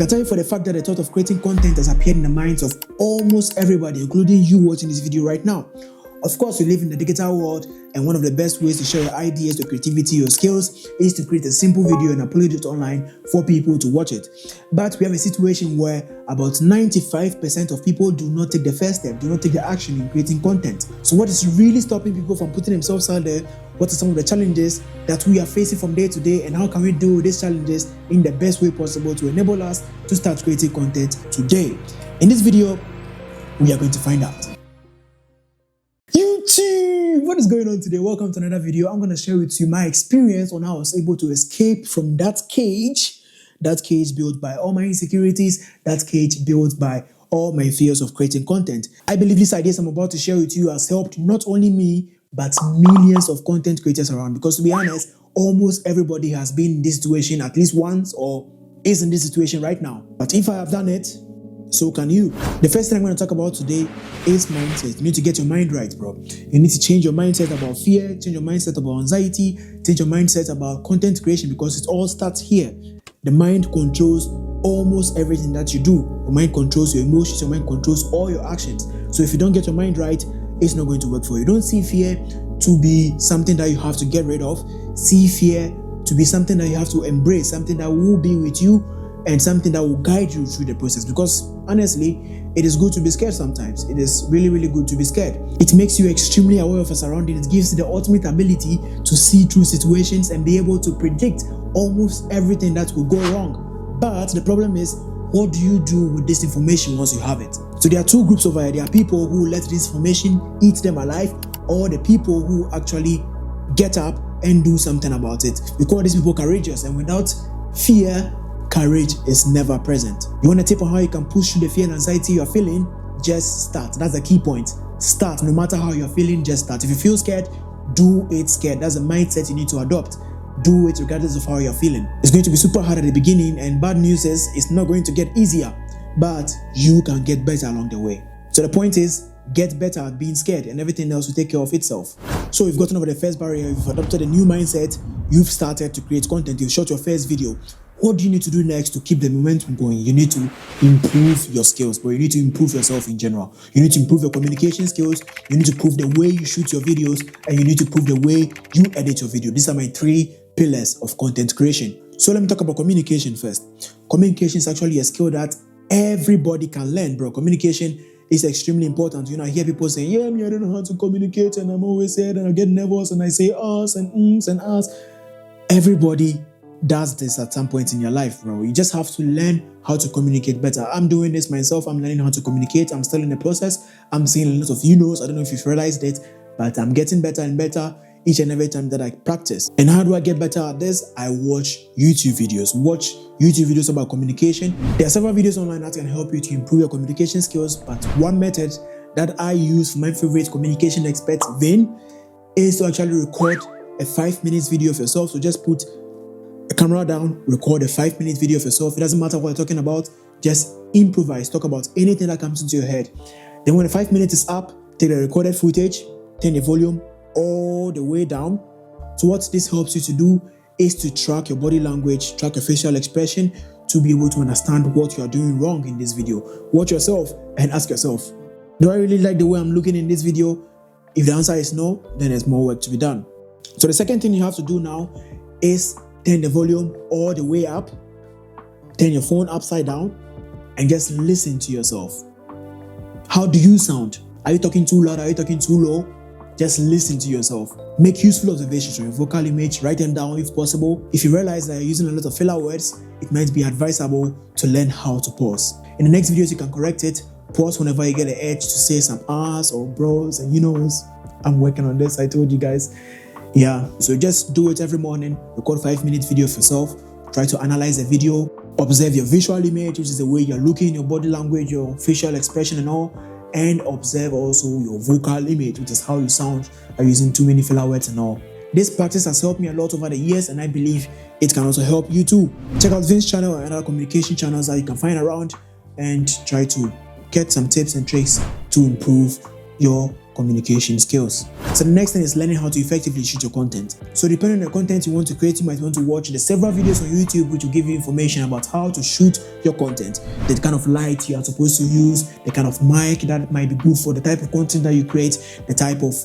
can tell you for the fact that the thought of creating content has appeared in the minds of almost everybody, including you watching this video right now. Of course, we live in the digital world, and one of the best ways to share your ideas, your creativity, your skills is to create a simple video and upload it online for people to watch it. But we have a situation where about 95% of people do not take the first step, do not take the action in creating content. So what is really stopping people from putting themselves out there? What are some of the challenges that we are facing from day to day, and how can we deal with these challenges in the best way possible to enable us to start creating content today? In this video, we are going to find out. YouTube! What is going on today? Welcome to another video. I'm going to share with you my experience on how I was able to escape from that cage built by all my insecurities, that cage built by all my fears of creating content. I believe these ideas I'm about to share with you has helped not only me, but millions of content creators around. Because to be honest, almost everybody has been in this situation at least once or is in this situation right now. But if I have done it, so can you. The first thing I'm going to talk about today is mindset. You need to get your mind right, bro. You need to change your mindset about fear, change your mindset about anxiety, change your mindset about content creation, because it all starts here. The mind controls almost everything that you do. Your mind controls your emotions, your mind controls all your actions. So if you don't get your mind right, it's not going to work for you. Don't see fear to be something that you have to get rid of. See fear to be something that you have to embrace, something that will be with you, and something that will guide you through the process. Because honestly, it is good to be scared sometimes. It is really, really good to be scared. It makes you extremely aware of your surroundings. It gives you the ultimate ability to see through situations and be able to predict almost everything that could go wrong. But the problem is, what do you do with this information once you have it? So there are two groups over here. There are people who let this information eat them alive, or the people who actually get up and do something about it. We call these people courageous, and without fear, courage is never present. You want a tip on how you can push through the fear and anxiety you're feeling? Just start. That's the key point. Start. No matter how you're feeling, just start. If you feel scared, do it scared. That's the mindset you need to adopt. Do it regardless of how you're feeling. It's going to be super hard at the beginning, and bad news is it's not going to get easier, but you can get better along the way. So the point is, get better at being scared, and everything else will take care of itself. So you've gotten over the first barrier, you've adopted a new mindset, you've started to create content, you've shot your first video. What do you need to do next to keep the momentum going? You need to improve your skills, but you need to improve yourself in general. You need to improve your communication skills, you need to improve the way you shoot your videos, and you need to improve the way you edit your video. These are my 3 pillars of content creation. So let me talk about communication first. Communication is actually a skill that everybody can learn, bro. Communication is extremely important. You know, I hear people saying, yeah, I don't know how to communicate, and I'm always sad, and I get nervous, and I say us and ums and us. Everybody does this at some point in your life, bro. You just have to learn how to communicate better. I'm doing this myself. I'm learning how to communicate. I'm still in the process. I'm seeing a lot of I don't know if you've realized it, but I'm getting better and better each and every time that I practice. And how do I get better at this? I watch YouTube videos. Watch YouTube videos about communication. There are several videos online that can help you to improve your communication skills, but one method that I use for my favorite communication expert, Vin, is to actually record a 5-minute video of yourself. So just put a camera down, record a 5-minute video of yourself. It doesn't matter what you're talking about, just improvise, talk about anything that comes into your head. Then when the 5 minutes is up, take the recorded footage, turn the volume all the way down. So what this helps you to do is to track your body language, track your facial expression, to be able to understand what you are doing wrong in this video. Watch yourself and ask yourself, do I really like the way I'm looking in this video? If the answer is no, then there's more work to be done. So the second thing you have to do now is turn the volume all the way up, turn your phone upside down, and just listen to yourself. How do you sound? Are you talking too loud? Are you talking too low? Just listen to yourself. Make useful observations from your vocal image. Write them down if possible. If you realize that you're using a lot of filler words, it might be advisable to learn how to pause. In the next videos, you can correct it. Pause whenever you get an urge to say some ahs or bros, and I'm working on this. I told you guys. Yeah, so just do it every morning. Record 5-minute video of yourself. Try to analyze the video. Observe your visual image, which is the way you're looking, your body language, your facial expression and all. And observe also your vocal image, which is how you sound. Are you using too many filler words and all? This practice has helped me a lot over the years, and I believe it can also help you too. Check out Vin's channel and other communication channels that you can find around, and try to get some tips and tricks to improve your communication skills. So the next thing is learning how to effectively shoot your content. So depending on the content you want to create, you might want to watch the several videos on YouTube which will give you information about how to shoot your content, the kind of light you are supposed to use, the kind of mic that might be good for the type of content that you create, the type of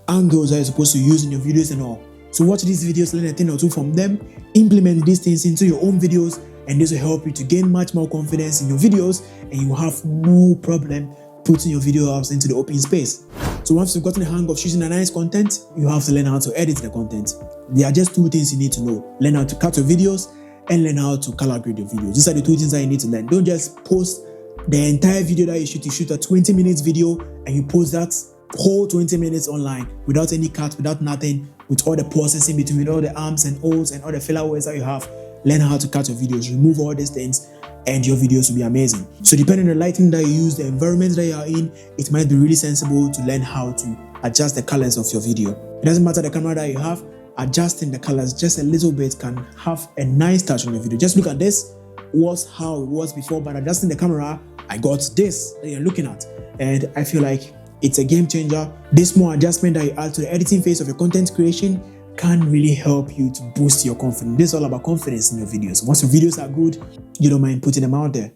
angles that you're supposed to use in your videos and all. So watch these videos, learn a thing or two from them, implement these things into your own videos, and this will help you to gain much more confidence in your videos, and you will have no problem putting your videos into the open space. So once you've gotten the hang of shooting a nice content, you have to learn how to edit the content. There are just two things you need to know. Learn how to cut your videos and learn how to color grade your videos. These are the two things that you need to learn. Don't just post the entire video that you shoot a 20 minutes video and you post that whole 20 minutes online without any cut, without nothing, with all the pauses in between, with all the arms and ohs and all the filler words that you have. Learn how to cut your videos, remove all these things, and your videos will be amazing. So depending on the lighting that you use, the environment that you are in, it might be really sensible to learn how to adjust the colors of your video. It doesn't matter the camera that you have, adjusting the colors just a little bit can have a nice touch on your video. Just look at this, was how it was before, but adjusting the camera, I got this that you're looking at. And I feel like it's a game changer. This small adjustment that you add to the editing phase of your content creation can really help you to boost your confidence. This is all about confidence in your videos. Once your videos are good, you don't mind putting them out there.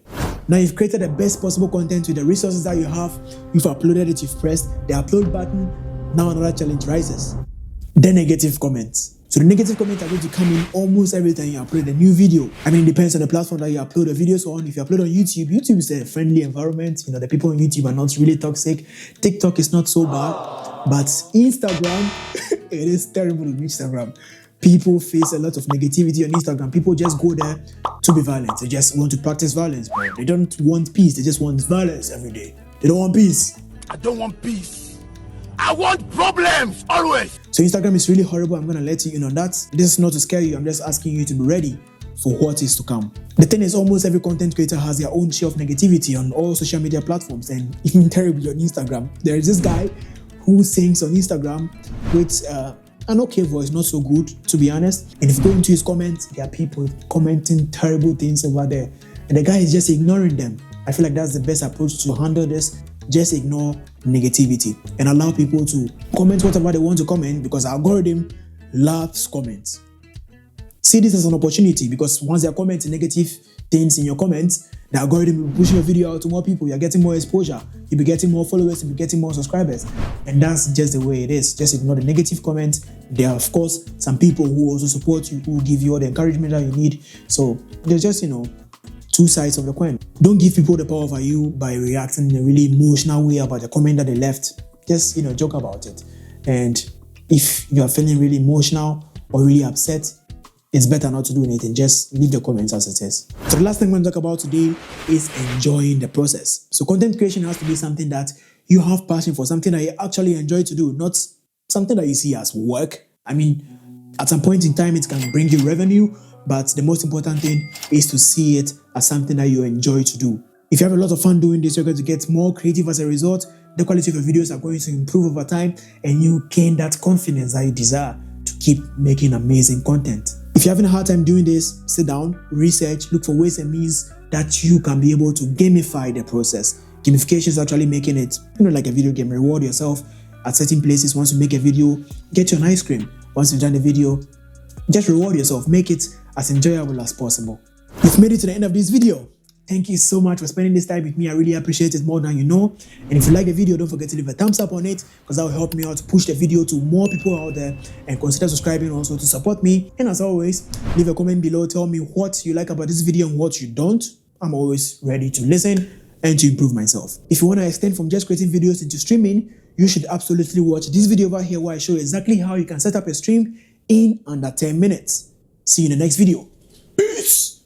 Now you've created the best possible content with the resources that you have. You've uploaded it, you've pressed the upload button. Now another challenge rises. The negative comments. So the negative comments are going to come in almost every time you upload a new video. I mean, it depends on the platform that you upload the videos on. If you upload on YouTube, YouTube is a friendly environment. You know, the people on YouTube are not really toxic. TikTok is not so bad. But Instagram, it is terrible on Instagram. People face a lot of negativity on Instagram. People just go there to be violent. They just want to practice violence, bro. They don't want peace. They just want violence every day. They don't want peace. I don't want peace. I want problems always. So Instagram is really horrible. I'm going to let you in on that. This is not to scare you. I'm just asking you to be ready for what is to come. The thing is, almost every content creator has their own share of negativity on all social media platforms, and even terribly on Instagram. There is this guy who sings on Instagram with an okay voice, not so good, to be honest. And if you go into his comments, there are people commenting terrible things over there. And the guy is just ignoring them. I feel like that's the best approach to handle this. Just ignore negativity and allow people to comment whatever they want to comment, because our algorithm loves comments. See this as an opportunity, because once they're commenting negative things in your comments, the algorithm will push your video out to more people. You're getting more exposure. You'll be getting more followers. You'll be getting more subscribers. And that's just the way it is. Just ignore the negative comments. There are, of course, some people who also support you, who give you all the encouragement that you need. So there's just, two sides of the coin. Don't give people the power over you by reacting in a really emotional way about the comment that they left. Just, joke about it. And if you are feeling really emotional or really upset, it's better not to do anything. Just leave the comments as it is. So the last thing I'm going to talk about today is enjoying the process. So content creation has to be something that you have passion for, something that you actually enjoy to do, not something that you see as work. I mean, at some point in time, it can bring you revenue, but the most important thing is to see it as something that you enjoy to do. If you have a lot of fun doing this, you're going to get more creative as a result. The quality of your videos are going to improve over time, and you gain that confidence that you desire to keep making amazing content. If you're having a hard time doing this, sit down, research, look for ways and means that you can be able to gamify the process. Gamification is actually making it, like a video game. Reward yourself at certain places. Once you make a video, get you an ice cream. Once you've done the video, just reward yourself. Make it as enjoyable as possible. You've made it to the end of this video. Thank you so much for spending this time with me. I really appreciate it more than you know. And if you like the video, don't forget to leave a thumbs up on it, because that will help me out to push the video to more people out there. And consider subscribing also to support me. And as always, leave a comment below. Tell me what you like about this video and what you don't. I'm always ready to listen and to improve myself. If you want to extend from just creating videos into streaming, you should absolutely watch this video over here where I show exactly how you can set up a stream in under 10 minutes. See you in the next video. Peace!